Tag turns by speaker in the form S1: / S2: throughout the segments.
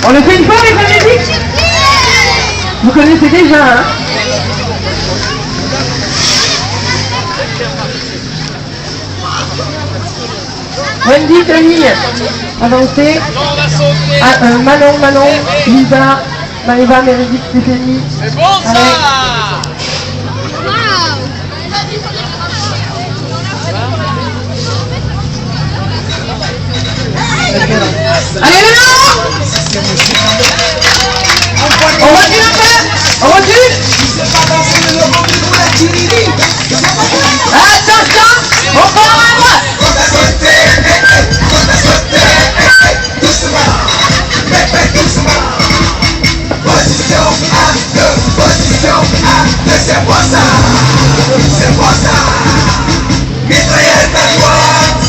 S1: On le fait une fois avec la musique? Vous connaissez déjà, hein? Wendy, Camille, avancez. Ah, Manon, Lisa, Maëva, Meredith, Stéphanie.
S2: C'est bon ça!
S1: Allez, Manon! On recule un peu! On recule! Attention! Encore à droite!
S3: C'est moi ça, c'est moi ça. Mitraillette à droite,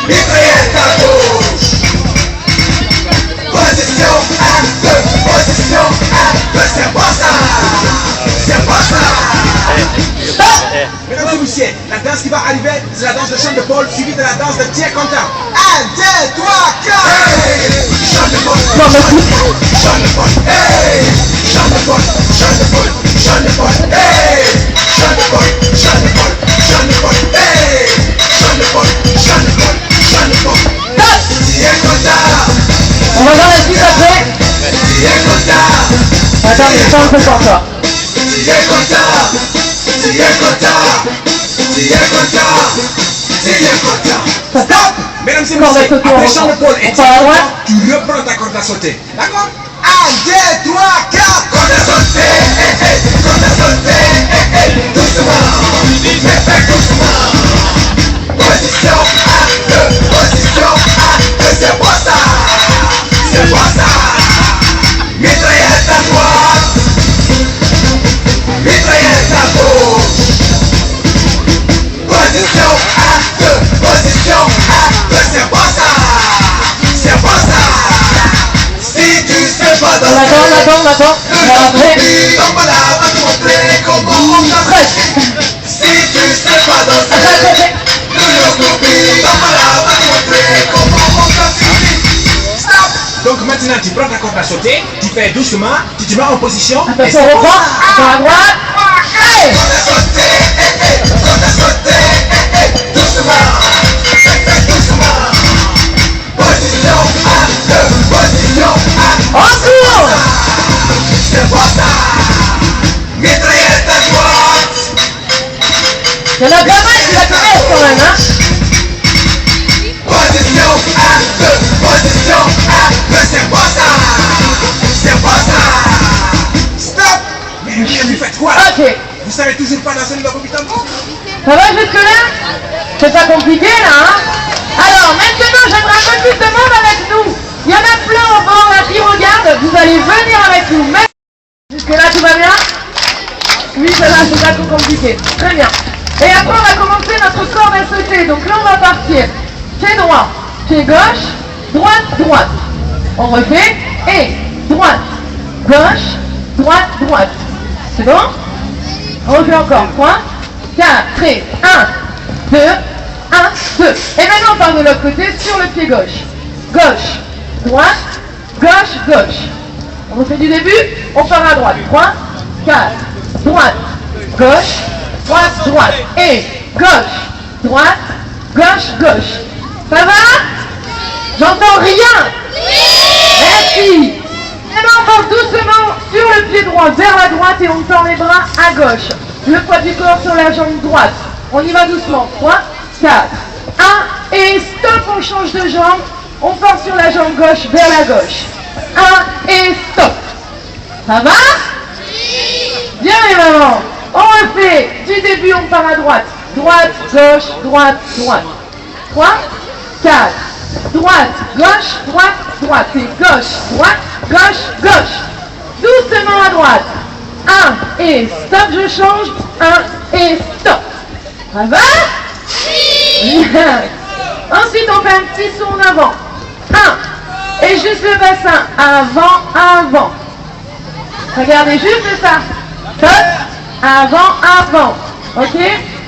S3: mitraillette à gauche. Position à deux, position à deux, c'est moi ça, c'est moi ça. Stop. Mesdames et messieurs, la danse qui va arriver, c'est la danse de chant de Paul suivie de la danse de Thierry Quentin. 1, 2, 3, 4. Hey, chant de Paul, chant de Paul, hey, chant de Paul, chant de Paul. Chant de Paul, hey! Chant de Paul, chant de Paul, chant de Paul, hey! Chant de Paul, chant de Paul, chant de Paul. Thierry Quentin.
S1: On va voir la suite après.
S3: Thierry Quentin.
S1: Attends, mais ça on peut pas ça.
S3: Thierry Quentin. Thierry Quentin. Thierry Quentin. Thierry Quentin. Stop! Mesdames et messieurs, après chant de Paul et Thierry Quentin, tu reprends ta corde à sauter. D'accord? 1, 2, 3, 4. Corde à sauter, hey, hey. Corde à sauter, hey, hey. Doucement, mais fais doucement. Position à deux, position à deux, c'est moi ça, c'est moi ça. Mitraillette à droite, mitraillette à gauche. Position à deux, position à deux, c'est moi ça, c'est moi ça. Si tu sais pas danser,
S1: on attend.
S3: Tombe là, va te montrer comment on danse. Si tu sais pas danser, le groupie, tombe là, va te montrer comment on danse. Stop. Donc maintenant tu prends ta corde à sauter, tu fais doucement, tu te mets en position.
S1: Attention, on reprend. À droite. Hey.
S3: Corde à sauter, corde à sauter, doucement, fais doucement. Position à deux, position à
S1: Encore.
S3: c'est moi ça. Mitraillette à droite.
S1: Il y en a pas mal qui la connaissent quand même, hein?
S3: Position à deux, position à deux, c'est moi ça. C'est moi ça. Stop. Mais vous faites quoi?
S1: Ok.
S3: Vous savez toujours pas danser le comité tambour?
S1: Ça va jusque là? C'est pas compliqué là, hein? Alors maintenant j'aimerais un peu plus de monde avec nous. Il y en a plein au bord là qui regardent. Vous allez venir avec nous. Jusque là tout va bien? Oui, ça va, c'est pas trop compliqué. Très bien. Et après on va commencer notre corde à sauter. Donc là on va partir pied droit, pied gauche, droite, droite. On refait et droite, gauche, droite, droite. C'est bon? On refait encore. Point. 4 et 1, 2, 1, 2. Et maintenant on part de l'autre côté sur le pied gauche. Gauche, droite, gauche, gauche. On refait du début, on part à droite. 3, 4, droite, gauche, droite, droite. Et gauche, droite, gauche, gauche. Ça va? J'entends rien. Merci. Maintenant on part doucement sur le pied droit vers la droite et on tend les bras à gauche. Le poids du corps sur la jambe droite. On y va doucement. 3, 4, 1 et stop, on change de jambe. On part sur la jambe gauche vers la gauche. 1 et stop. Ça va? Bien les mamans. On refait. Du début, on part à droite. Droite, gauche, droite, droite. 3, 4. Droite, gauche, droite, droite. Et gauche, droite, gauche, gauche. Doucement à droite. 1 et stop, je change. 1 et stop. Ça va? Bien. Ensuite, on fait un petit saut en avant. 1. Et juste le bassin. Avant, avant. Regardez juste ça. Stop. Avant, avant. Ok?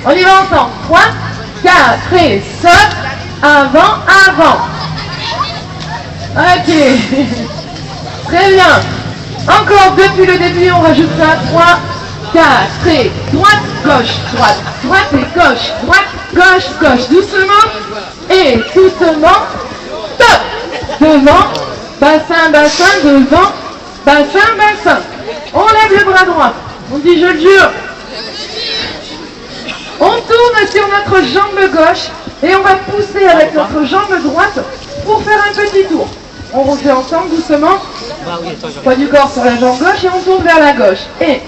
S1: On y va ensemble. 3, 4 et stop. Avant, avant. Ok. Très bien. Encore depuis le début, on rajoutera 3, 4 et droite, gauche, droite et gauche, gauche. Doucement et doucement. Stop. Devant, bassin, devant, bassin. On lève le bras droit. On dit je le jure. On tourne sur notre jambe gauche et on va pousser avec notre jambe droite pour faire un petit tour. On refait ensemble doucement. Poids du corps sur la jambe gauche et on tourne vers la gauche. Et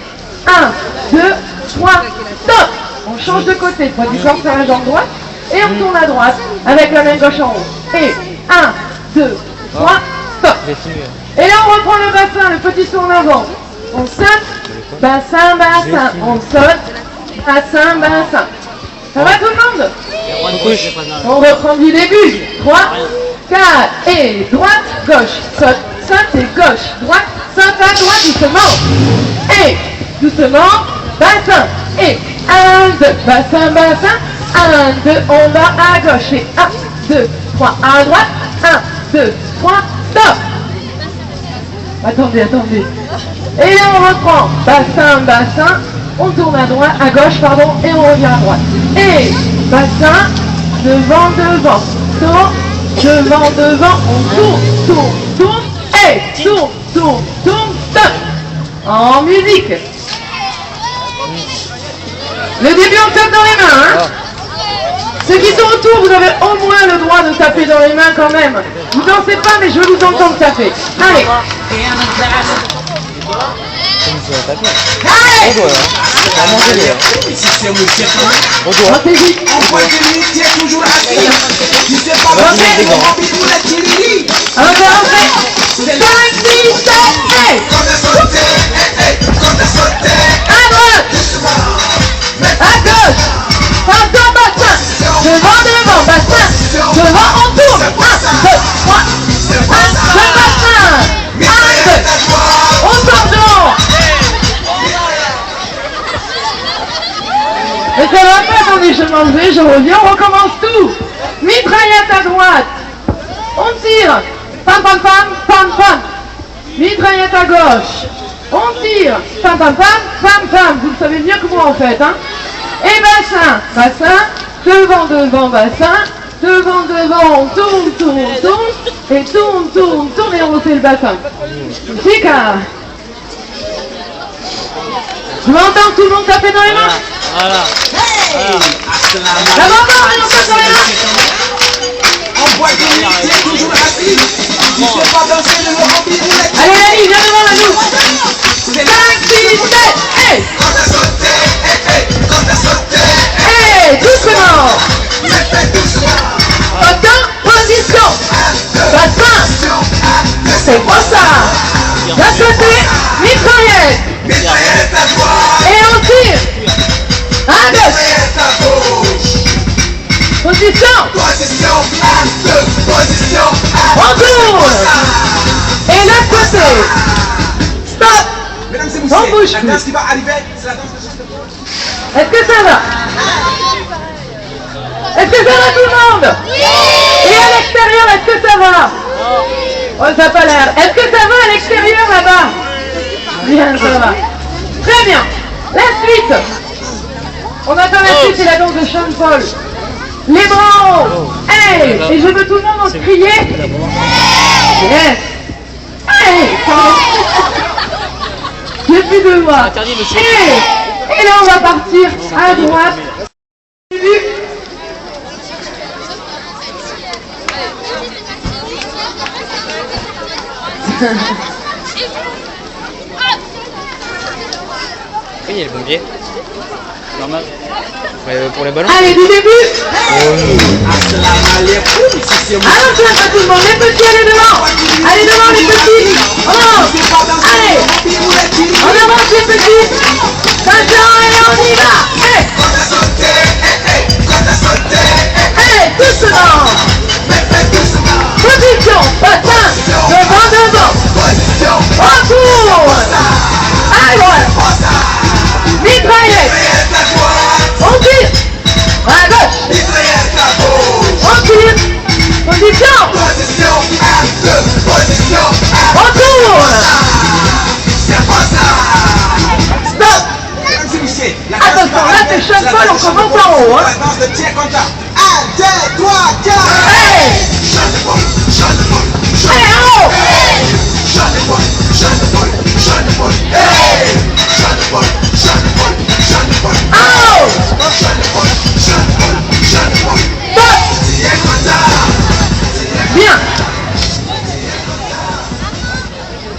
S1: 1, 2, 3, stop. On change de côté. Poids du corps sur la jambe droite et on tourne à droite avec la main gauche en haut. Et 1, 2, 3, stop. Et là on reprend le bassin, le petit saut en avant. On saute, bassin, on saute, bassin. Ça va tout le monde? On reprend du début. 3, 4 et droite, gauche, saute et gauche, droite, saute à droite, doucement. Et doucement, bassin. Et 1, 2, bassin. 1, 2, on va à gauche. Et 1, 2, 3, à droite. 1, 2, 3, stop. Attendez. Et là on reprend, bassin, on tourne à droite, à gauche, pardon, et on revient à droite. Et bassin, devant, devant, on tourne, et tourne, stop. En musique. Le début on tape dans les mains, hein. Ceux qui sont autour, vous avez au moins le droit de taper dans les mains quand même. Vous dansez pas, mais je veux vous entendre taper. Allez. Allez. Devant, bassin, devant, on tourne. 1, 2, 3, 1, 2, bassin. 1, 2, on sort devant. Et ça va pas, attendez, je m'en vais, je reviens, on recommence tout. Mitraillette à droite. On tire. Pam. Mitraillette à gauche. On tire. Pam. Vous le savez mieux que moi en fait, hein. Et bassin. Devant, bassin, devant, on tourne, et tourne, et on refait le bassin. Chica. Je m'entends tout le monde taper dans les mains.
S2: Voilà.
S1: Ça va pas, on tape dans les mains. Allez, Lali, viens devant la nous. 5, 6, 7, hey. Doucement. Autant, position. Bassin. C'est quoi ça? D'un côté, mitraillette. Et on tire. À gauche. Position. On tourne. Et l'autre côté. Stop. On bouge.
S3: La danse qui va arriver, c'est la danse de juste.
S1: Est-ce que ça va? Est-ce que ça va tout le monde? Et à l'extérieur, est-ce que ça va? Oh, ça n'a pas l'air. Est-ce que ça va à l'extérieur là-bas? Bien, ça va. Très bien. La suite. On attend la suite, c'est la danse de Sean Paul. Les bras en haut. Hey. Et je veux tout le monde en crier. Yes. Hey. J'ai plus de voix. Et là, on va partir à droite.
S2: Il y a le pompier. Normal. Pour les ballons.
S1: Allez, du début. Alors, tu pas tout le monde. Les petits, allez devant. Allez devant, les petits. Allez. On avance, les petits. Attention, et on y va. Allez, doucement. Position, bassin, devant. Retour. À droite. Mitraillette. On tire. À gauche. On tire. Position.
S3: danse de tiers content. 1, 2, 3, 4.
S1: Hey! Hey, en haut! Bien.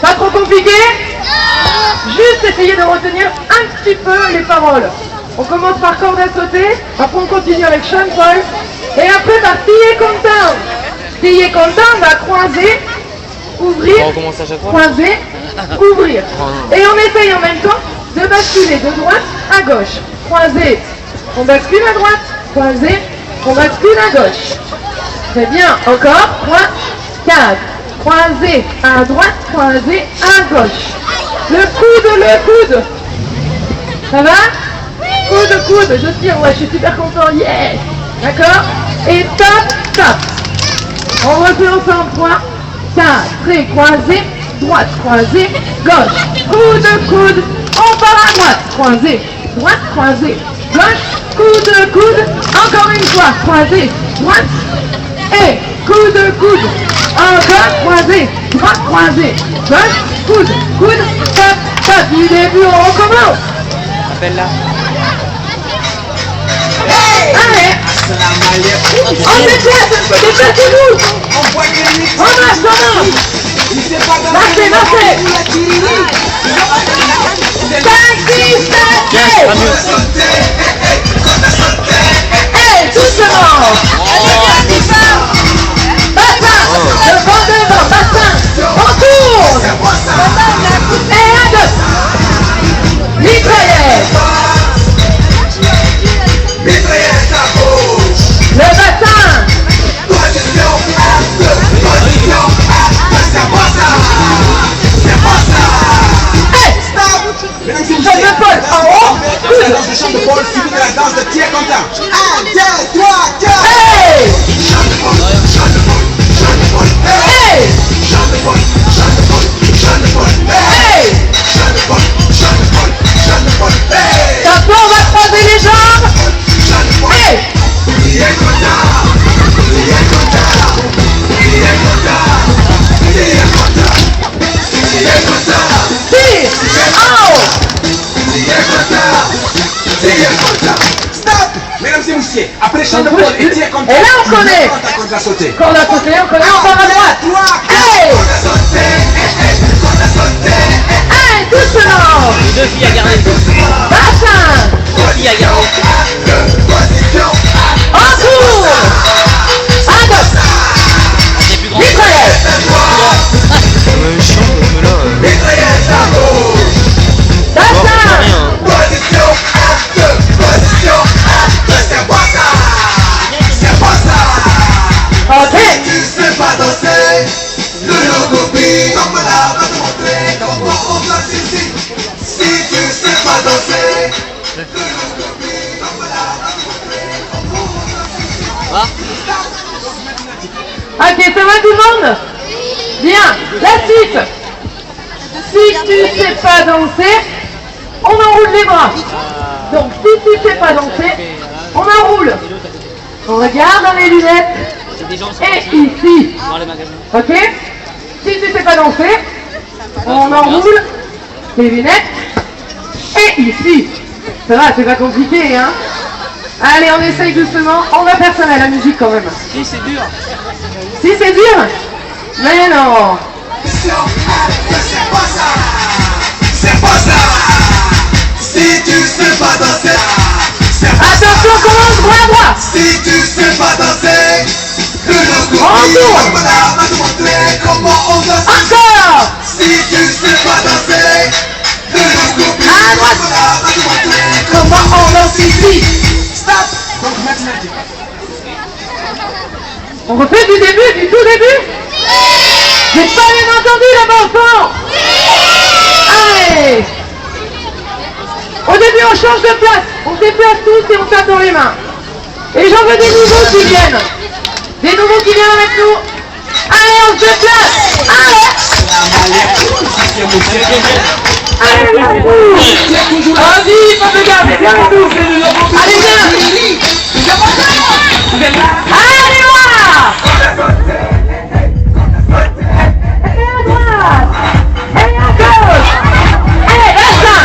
S1: Pas trop compliqué? Juste essayer de retenir un petit peu les paroles. On commence par corde à sauter, après on continue avec Sean Paul, et après par T'y es content. T'y es content, on va croiser, ouvrir,
S2: On recommence à chaque fois.
S1: croiser, ouvrir. Et on essaye en même temps de basculer de droite à gauche. Croiser, on bascule à droite, croiser, on bascule à gauche. Très bien, encore, 3, 4. Croiser à droite, croiser à gauche. Le coude. Ça va? Coude, je tire, ouais, je suis super content, yes. D'accord? Et tape. On refait ensemble, 3, 4, et croisé, droite, croisé, gauche. Coude, on part à droite, croisé, droite, croisé, gauche, coude, encore une fois, croisé, droite, et coude, encore, croisé, droite, croisé, gauche, coude, tape, du début, on recommence.
S2: Appelle-la.
S1: Allez, on déplace-nous, on marche. Marchez. 5, 6, 7, hey, doucement. Bassin, devant, bassin, on tourne. Et 1, 2. Mitraillette. Le bassin. Sean Paul, en haut.
S3: La danse de Sean Paul suivie de la danse de tiers content. 1, 2, 3, 4.
S1: Hey! Hey! Hey! Tapo, on va croiser les jambes. Hey!
S3: Stop! Mesdames et messieurs, après Sean Paul et tiers content.
S1: Et là on connaît.
S3: Corde à sauter.
S1: Corde à sauter, on connaît, on part à droite. Hey! Hey, doucement.
S2: 2 filles à garder.
S1: Bassin.
S2: 2 filles à garder.
S1: En cours. À gauche.
S2: C'est plus grand.
S1: Mitraillette. Bassin. Ok.
S3: Tu sais pas danser, le logopi, comme là va te montrer comment on danse ici. Si tu sais pas danser, le logopi, comme là va te montrer comment on danse ici.
S1: Ok, ça va tout le monde? Bien, la suite. Si tu sais pas danser, on enroule les bras. Donc si tu sais pas danser, on enroule. On regarde dans les lunettes.
S2: Des gens sont
S1: Et
S2: partis
S1: ici.
S2: dans les magasins.
S1: Ok? Si tu sais pas danser, on enroule les lunettes. Et ici. Ça va, c'est pas compliqué, hein? Allez, on essaye doucement. On va faire ça à la musique quand même.
S2: Si, c'est dur.
S1: Si c'est dur? Mais non.
S3: C'est pas ça, c'est pas ça. Si tu sais pas danser, c'est pas ça.
S1: Attention, commence droit.
S3: Si tu sais pas danser, le logo
S1: Retour.
S3: comme là va te montrer comment on danse.
S1: Encore.
S3: Si tu sais pas danser, le logo
S1: À droite.
S3: comme là va te montrer
S1: Comment on danse ici?
S3: Stop. Donc mathématiques.
S1: On refait du début, du tout début? J'ai pas bien entendu là-bas au fond. Allez. Au début, on change de place. On se déplace tous et on tape dans les mains. Et j'en veux des nouveaux qui viennent. Des nouveaux qui viennent avec nous. Allez, on se déplace. Allez. Allez, vas-y, pas de garder, viens avec nous. Allez, viens. Allez, voir. Et à droite. Et à gauche. Allez, bassin.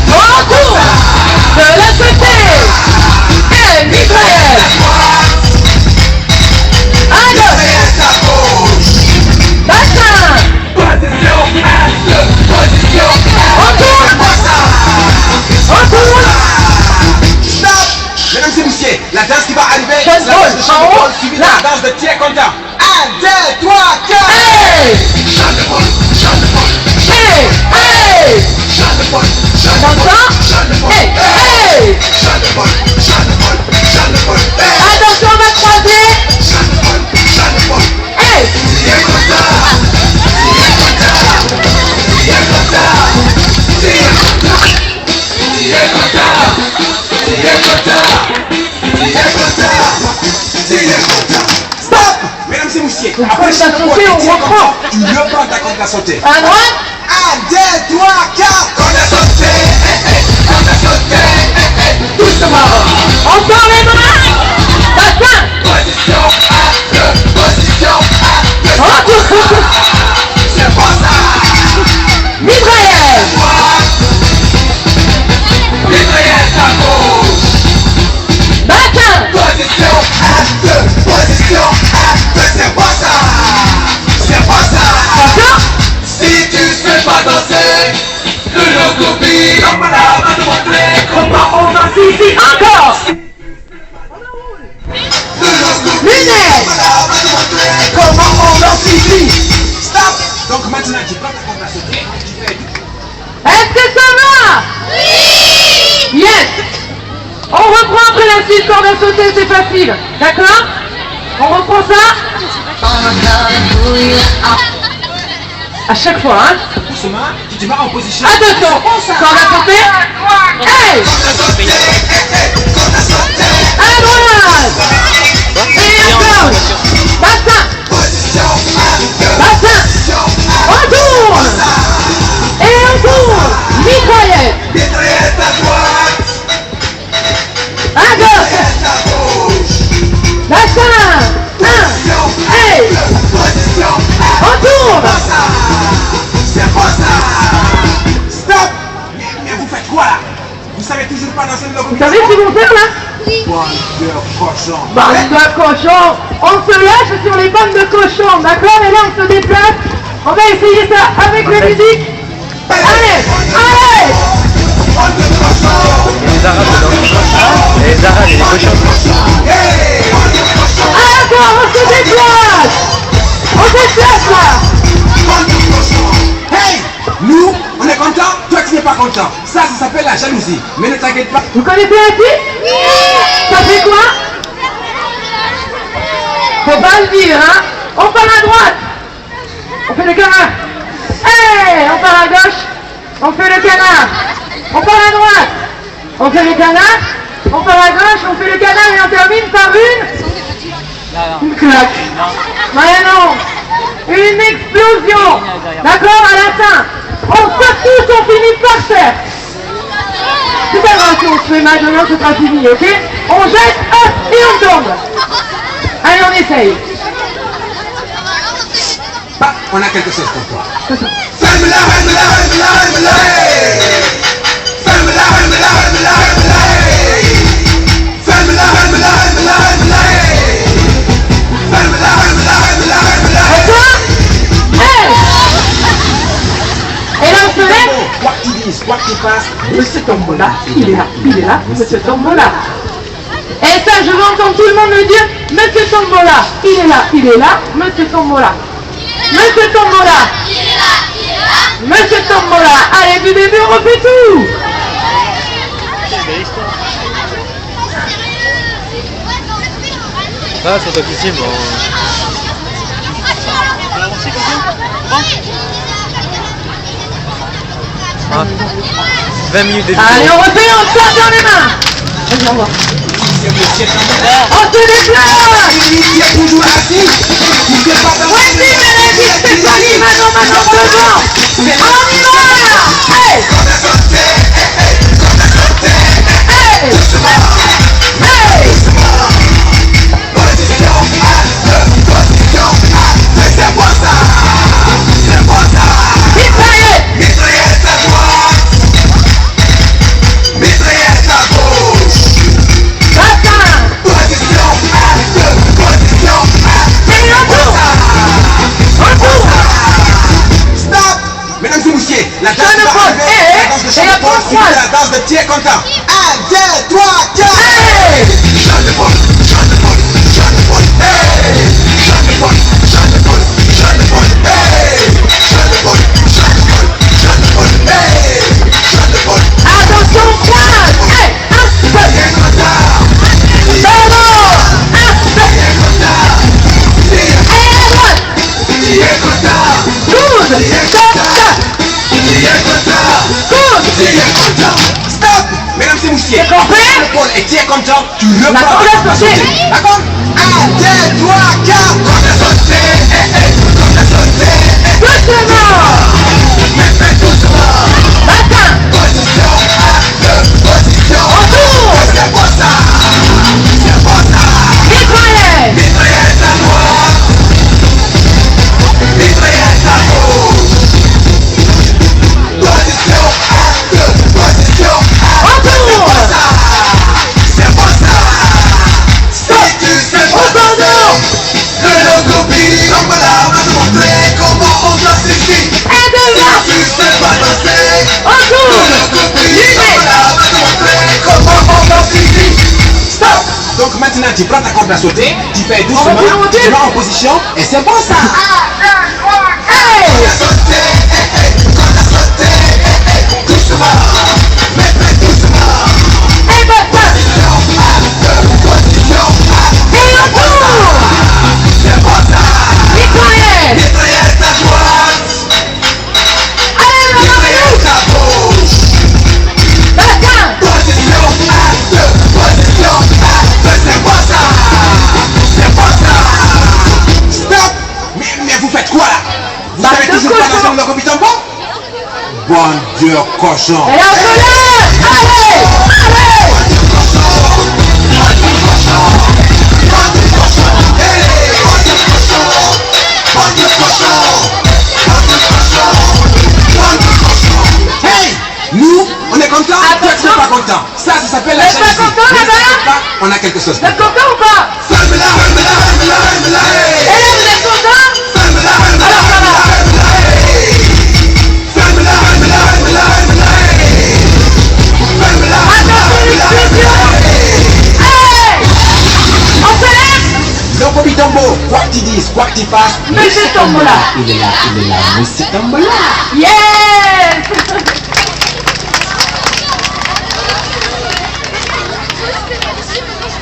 S1: Retour. De l'autre côté. Et mitraillette. À gauche. Bassin. Retour.
S3: Mesdames et messieurs, la danse qui va arriver,
S1: Sean
S3: c'est la danse de Sean
S1: Paul,
S3: Paul,
S1: en haut,
S3: suivie de
S1: là.
S3: la danse de Thierry Conta. 1, 2, 3, 4.
S1: Hey. Hey. Hey. T'entends? Hey. Hey. Attention, on va croiser. Hey.
S3: Stop! Mesdames et messieurs,
S1: Donc,
S3: après
S1: quand
S3: chaque
S1: t'as
S3: fois
S1: sauté,
S3: que
S1: on
S3: Thierry
S1: reprend.
S3: Conta, tu reprends ta corde à sauter.
S1: À droite.
S3: 1, 2, 3, 4. Corde à sauter. Corde à sauter.
S1: Doucement. Encore les mains. Bassin.
S3: Position A, position A.
S1: Retour.
S3: C'est pas ça.
S1: Mitraillette.
S3: Mitraillette à gauche.
S1: Bassin.
S3: Position A2, position A2, c'est pas ça. C'est pas ça.
S1: Encore.
S3: Si tu sais pas danser, de nos copines, on va te montrer comment on danse ici.
S1: Encore.
S3: De nos copines,
S1: Lunettes.
S3: on va te montrer comment on danse ici. Stop. Donc maintenant tu prends ta corde à sauter, tu fais.
S1: Est-ce que ça va? Oui. Yes. On reprend après la suite, corde à sauter, c'est facile. D'accord? On reprend ça? À chaque fois, hein?
S3: Doucement, tu te mets en position.
S1: Attention, corde à sauter. Hey!
S3: Corde à sauter.
S1: À droite! Et à gauche! Bassin!
S3: Position A2,
S1: Bassin!
S3: position A2.
S1: On tourne! Et on tourne! Mitraillette!
S3: Mitraillette à droite,
S1: À gauche!
S3: mitraillette à gauche.
S1: Bassin! Hey!
S3: Position A2.
S1: On tourne!
S3: C'est pas ça. Stop. Mais vous faites quoi là? Vous savez toujours pas danser le
S1: Vous savez ce qu'ils vont faire là?
S3: Bande de cochons.
S1: Bande de cochons! On se lâche sur les bandes de cochons, d'accord? Et là on se déplace. On va essayer ça avec la musique. Allez! Allez!
S3: Bande de cochons.
S2: Les arabes dedans. Les arabes et les cochons.
S3: Hey, bande de cochons.
S1: D'accord, on se déplace! On se déplace là!
S3: Bande de cochons. Hey, nous, on est content, toi tu n'es pas content. Ça s'appelle la jalousie. Mais ne t'inquiète pas.
S1: Vous connaissez la suite? Ça fait quoi? Faut pas le dire, hein? On part à droite! On fait le canard! Hey! On part à gauche! On fait le canard! On part à droite! On fait le canard! On part à gauche, on fait le canard et on termine par une claque! Mais non! Une explosion! D'accord? À la fin! On se touche, on finit par terre! C'est pas grave si on se fait mal, demain ce sera fini, ok? On jette, hop, et on tombe! Allez, on essaye!
S3: Ah, on a quelque chose pour toi. Ferme-la, ferme-la, ferme-la, ferme-la. Ferme-la, ferme-la, ferme-la, ferme-la. Ferme-la, ferme-la, ferme-la, ferme-la. Ferme-la, ferme-la, ferme-la, ferme-la.
S1: Et toi? Hey! Et là on se lève?
S3: Quoi que tu dises, quoi que tu fasses,
S1: Monsieur Tombola, il est là, Monsieur Tombola. Et ça, je veux entendre tout le monde me dire, Monsieur Tombola, il est là, Monsieur Tombola. Monsieur Tombola. Monsieur Tombola. Allez, du début, on refait tout.
S2: Ah, c'est toi qui sais, bon. Ah, 20 minutes de vidéo.
S1: Allez, on refait, on se tape dans les mains. Vas-y, au revoir. On se déplace.
S3: Tu es toujours assis, tu ne sais pas danser.
S1: Ouais, maintenant, devant. On y va. Hey. Hey. Hey.
S3: La danse de Champ-de-Paul, c'est la danse de Pierre Content. 1, 2, 3, 4.
S1: Hey.
S3: Champ-de-Paul, Champ-de-Paul, Champ-de-Paul, hey. Champ-de-Paul, Champ-de-Paul, Champ-de-Paul, hey. Champ-de-Paul, Champ-de-Paul, Champ-de-Paul, hey. Champ-de-Paul.
S1: Attention, pointe. Hey,
S3: Pierre Content. Pierre Content. Pierre Content.
S1: Good.
S3: Stop! Mesdames et messieurs, Paul et Pierre Content, tu reprends
S1: la corde à sauter.
S3: D'accord? 1, 2, 3, 4. Corde à sauter, corde à sauter.
S1: Doucement.
S3: Mais doucement.
S1: Matin.
S3: Position, position.
S1: Retour.
S3: C'est pas ça. C'est pas ça.
S1: Mitraillette.
S3: Mitraillette à droite. Mitraillette à gauche. Position, position.
S1: Retour.
S3: C'est pas ça. Si tu sais pas le logo Bitombola va te montrer comment on danse ici.
S1: Et devant.
S3: Si tu sais pas danser,
S1: Retour.
S3: le logo Bitombola va te montrer comment on danse ici. Stop. Donc maintenant tu prends ta corde à sauter, tu fais doucement, tu vas en position et c'est bon ça. 1, 2, 3, 4. Corde à sauter, corde à sauter, doucement, mais doucement.
S1: Et matin.
S3: Position,
S1: Et retour.
S3: c'est bon ça.
S1: Mitraillette.
S3: Mitraillette à droite,
S1: Allez, le
S3: mitraillette à gauche.
S1: Matin.
S3: Position, position, c'est pas ça. C'est pas ça. Stop. Mais vous faites quoi là? Vous savez
S1: de
S3: toujours pas
S1: cochon.
S3: danser le logo Bitombo? Bon Dieu, cochon.
S1: Et la colère. Allez. Allez.
S3: Hey, nous, on est contents, toi tu n'es pas content. Ça s'appelle la
S1: Vous êtes pas
S3: jalousie.
S1: content,
S3: Ne
S1: là-bas?
S3: t'inquiète pas, on a quelque chose.
S1: Vous êtes content ou pas? Et là, vous êtes content? Alors ça va. Attention les studios. Hey. On se lève.
S3: Logo Bitombo, quoi que tu dises, quoi que tu fasses,
S1: Monsieur Tombola.
S3: il est là, Monsieur Tombola.
S1: Yes.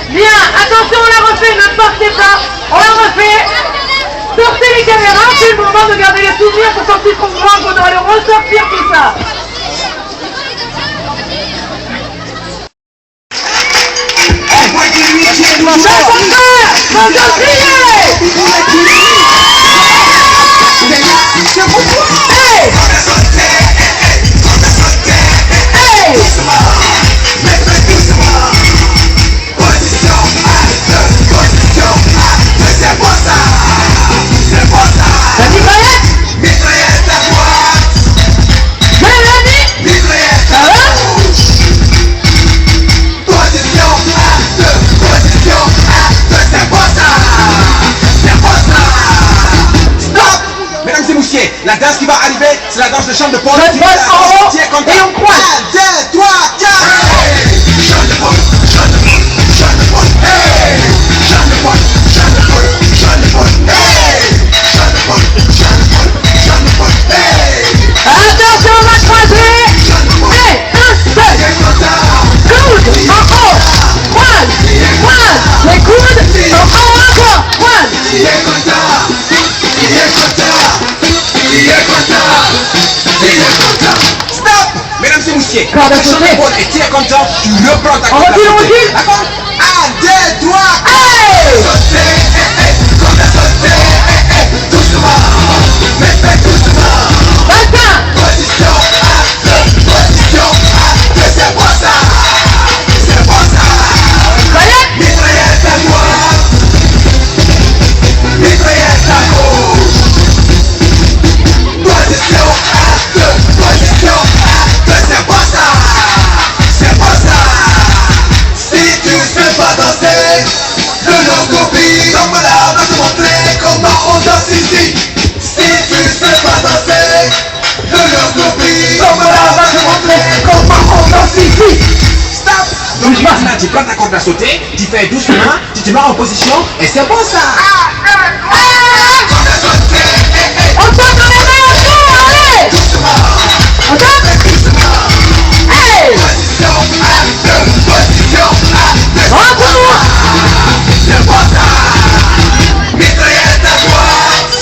S1: Bien, attention, on la refait, ne partez pas. On la refait. Sortez les caméras, c'est le moment de garder les souvenirs pour sortir qu'on voit qu'on doit le ressortir tout ça.
S3: On voit qu'il lui tient le
S1: C'est pour ça. Faut le crier.
S3: C'est pour toi.
S1: Hey. Hey. La mitraillette. Mélanie. Ça va?
S3: Mesdames et messieurs, la danse qui va arriver, c'est la danse de Champ-de-Paul.
S1: Je vole en haut et on croise.
S3: 1, 2, 3, 4. Champ-de-Paul, Champ-de-Paul, Champ-de-Paul, hey. Champ-de-Paul, Champ-de-Paul, Champ-de-Paul, hey. Champ-de-Paul, Champ-de-Paul, Champ-de-Paul, hey.
S1: Attention, on va croiser. Hey, 1, 2. Coude en haut. Croise. Croise. Les coudes en haut encore. Croise.
S3: Il est content. Il est content. Il est content. Il est content. Stop. Mesdames et messieurs,
S1: Corde à sauter.
S3: Champ-de-Paul et tu es content, tu reprends ta
S1: On
S3: corde à
S1: recule, on
S3: sauter.
S1: recule.
S3: D'accord? 1, 2, 3,
S1: Hey.
S3: sauter, corde à sauter, doucement, mais fais doucement. quand ta corde a sauté, tu fais doucement, tu te mets en position et c'est bon ça.
S1: On tape dans les mains autour, allez. On tape. Hey. Bravo.
S3: Mitraillette à droite,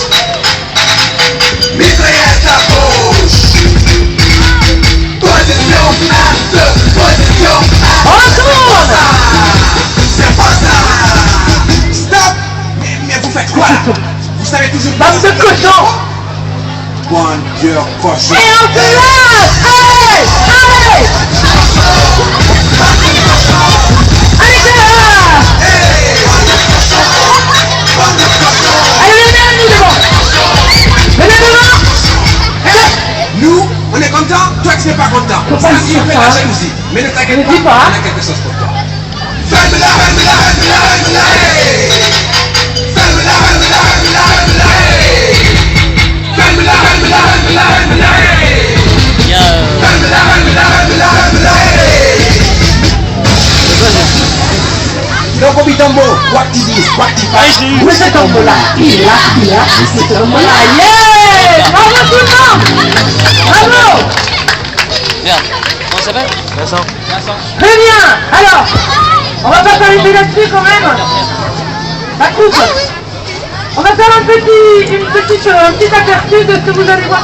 S3: mitraillette à gauche. Position à 2, position à 1.
S1: Retourne.
S3: C'est pas ça. Stop. Mais vous faites quoi là? Vous savez toujours pas.
S1: Bande de cochons.
S3: Bon Dieu, cochon.
S1: Et on se lâche. Allez. Allez. Allez, c'est là. Allez, venez, nous devant. Venez devant.
S3: Nous, on est content, toi tu n'es pas content.
S1: Faut pas
S3: Ça
S1: le
S3: nous
S1: dire,
S3: fait
S1: ça.
S3: la jalousie. Mais ne t'inquiète
S1: Ne
S3: pas,
S1: dis pas.
S3: on a quelque chose pour toi. Fais-le-la, fais-le-la, fais-le-la, fais-le-la, hey. Fais-le-la, fais-le-la, fais-le-la, fais-le-la, hey. Fais-le-la, fais-le-la, fais-le-la, fais-le-la, hey. Fais-le-la, fais-le-la, fais-le-la, fais-le-la, hey. Donc, Bitombo, what tu dis, what tu fais?
S1: Où est ce tombeau-là? Il est là, ce tombeau-là. Yeah! Bravo tout le monde! Bravo!
S2: Merde. Comment ça s'appelle? Vincent.
S1: Très bien! Alors, on va pas s'arrêter là-dessus quand même. La coupe. On va faire un petit aperçu de ce que vous allez voir.